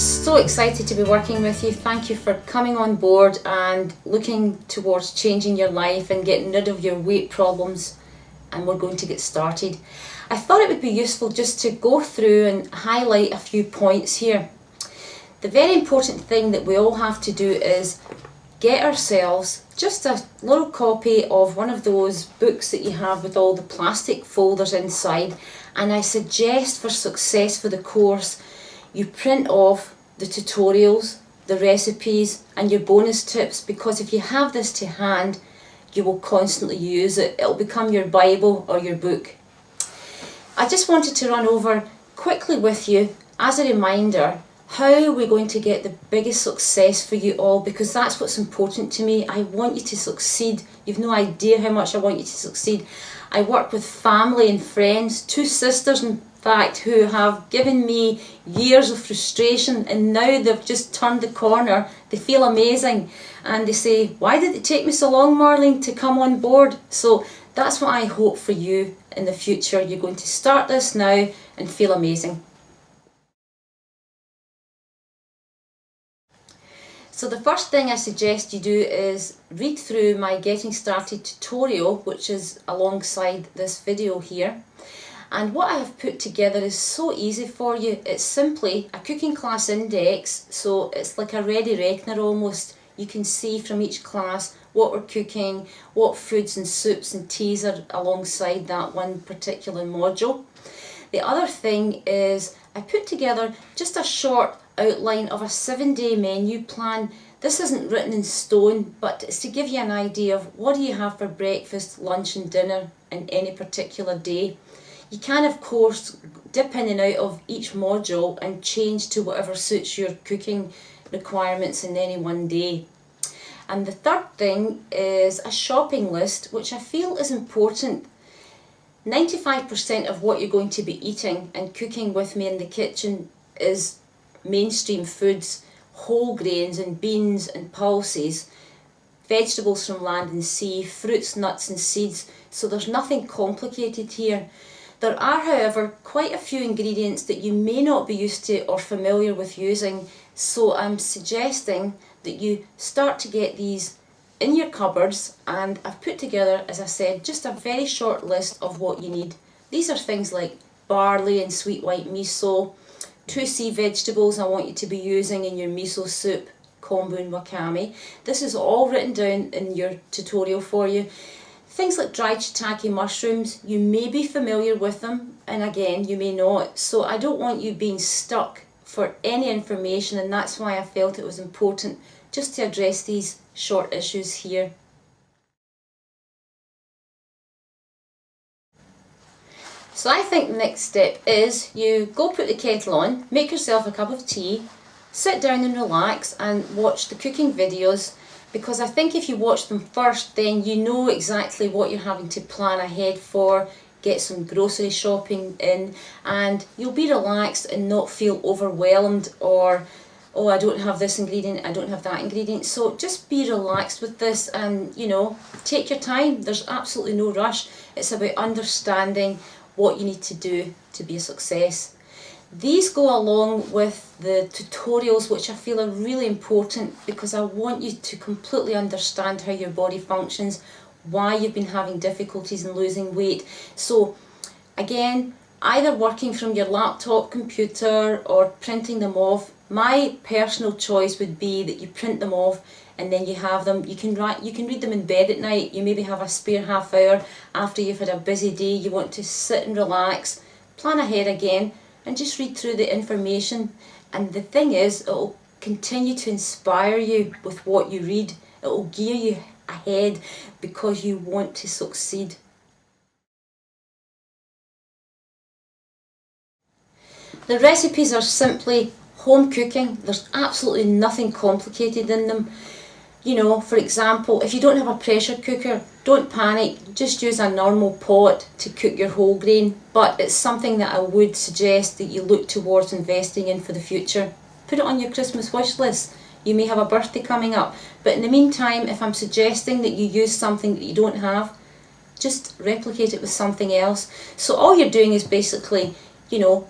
so excited to be working with you. Thank you for coming on board and looking towards changing your life and getting rid of your weight problems, and we're going to get started. I thought it would be useful just to go through and highlight a few points here. The very important thing that we all have to do is get ourselves just a little copy of one of those books that you have with all the plastic folders inside, and I suggest for success for the course you print off the tutorials, the recipes and your bonus tips, because if you have this to hand you will constantly use it. It'll become your Bible or your book. I just wanted to run over quickly with you as a reminder how we're going to get the biggest success for you all, because that's what's important to me. I want you to succeed. You've no idea how much I want you to succeed. I work with family and friends, 2 sisters in fact, who have given me years of frustration, and now they've just turned the corner. They feel amazing and they say, why did it take me so long, Marlene, to come on board? So that's what I hope for you in the future. You're going to start this now and feel amazing. So the first thing I suggest you do is read through my Getting Started tutorial, which is alongside this video here. And what I have put together is so easy for you. It's simply a cooking class index, so it's like a ready reckoner almost. You can see from each class what we're cooking, what foods and soups and teas are alongside that one particular module. The other thing is I put together just a short outline of a 7-day menu plan. This isn't written in stone, but it's to give you an idea of what do you have for breakfast, lunch and dinner in any particular day. You can of course dip in and out of each module and change to whatever suits your cooking requirements in any one day. And the third thing is a shopping list, which I feel is important. 95% of what you're going to be eating and cooking with me in the kitchen is mainstream foods, whole grains and beans and pulses, vegetables from land and sea, fruits, nuts and seeds, so there's nothing complicated here. There are, however, quite a few ingredients that you may not be used to or familiar with using, so I'm suggesting that you start to get these in your cupboards, and I've put together, as I said, just a very short list of what you need. These are things like barley and sweet white miso, 2 sea vegetables I want you to be using in your miso soup, kombu and wakame. This is all written down in your tutorial for you. Things like dried shiitake mushrooms, you may be familiar with them, and again you may not, so I don't want you being stuck for any information, and that's why I felt it was important just to address these short issues here. So I think the next step is you go put the kettle on, make yourself a cup of tea, sit down and relax and watch the cooking videos, because I think if you watch them first then you know exactly what you're having to plan ahead for, get some grocery shopping in, and you'll be relaxed and not feel overwhelmed or, oh, I don't have this ingredient, I don't have that ingredient. So just be relaxed with this and, you know, take your time. There's absolutely no rush. It's about understanding what you need to do to be a success. These go along with the tutorials, which I feel are really important because I want you to completely understand how your body functions, why you've been having difficulties in losing weight. So again, either working from your laptop, computer or printing them off. My personal choice would be that you print them off and then you have them. You can read them in bed at night. You maybe have a spare half hour after you've had a busy day. You want to sit and relax, plan ahead again and just read through the information. And the thing is, it will continue to inspire you with what you read. It will gear you ahead because you want to succeed. The recipes are simply home cooking. There's absolutely nothing complicated in them. You know, for example, if you don't have a pressure cooker, don't panic, just use a normal pot to cook your whole grain, but it's something that I would suggest that you look towards investing in for the future. Put it on your Christmas wish list. You may have a birthday coming up, but in the meantime, if I'm suggesting that you use something that you don't have, just replicate it with something else. So all you're doing is basically, you know,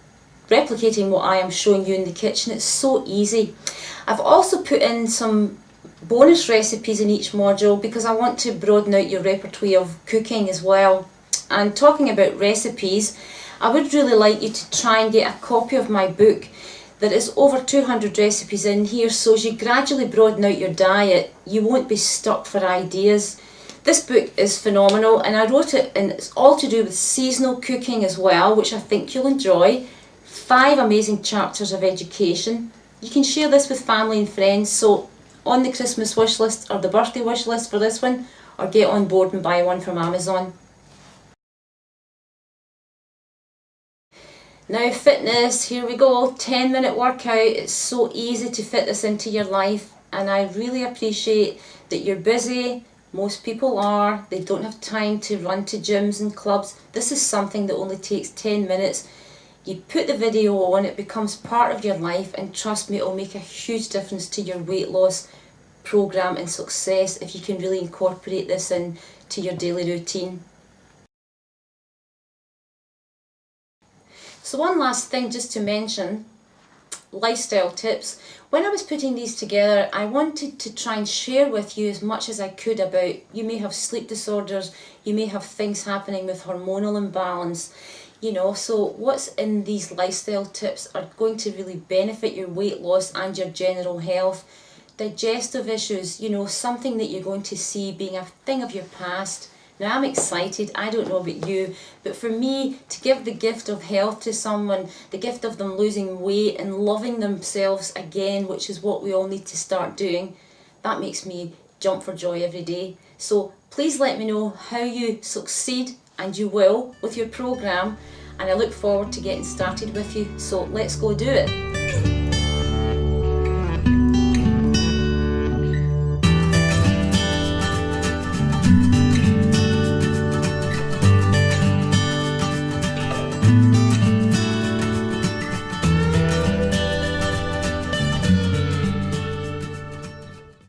replicating what I am showing you in the kitchen. It's so easy. I've also put in some bonus recipes in each module because I want to broaden out your repertoire of cooking as well. And talking about recipes, I would really like you to try and get a copy of my book. There is over 200 recipes in here, so as you gradually broaden out your diet, you won't be stuck for ideas. This book is phenomenal, and I wrote it, and it's all to do with seasonal cooking as well, which I think you'll enjoy. 5 amazing chapters of education. You can share this with family and friends, so on the Christmas wish list or the birthday wish list for this one, or get on board and buy one from Amazon. Now fitness, here we go, 10-minute workout. It's so easy to fit this into your life, and I really appreciate that you're busy. Most people are, they don't have time to run to gyms and clubs. This is something that only takes 10 minutes. You put the video on, it becomes part of your life, and trust me, it will make a huge difference to your weight loss program and success if you can really incorporate this into your daily routine. So one last thing just to mention, lifestyle tips. When I was putting these together, I wanted to try and share with you as much as I could about, you may have sleep disorders, you may have things happening with hormonal imbalance, you know, so what's in these lifestyle tips are going to really benefit your weight loss and your general health. Digestive issues, you know, something that you're going to see being a thing of your past. Now I'm excited, I don't know about you, but for me to give the gift of health to someone, the gift of them losing weight and loving themselves again, which is what we all need to start doing, that makes me jump for joy every day. So please let me know how you succeed, and you will, with your program, and I look forward to getting started with you. So let's go do it.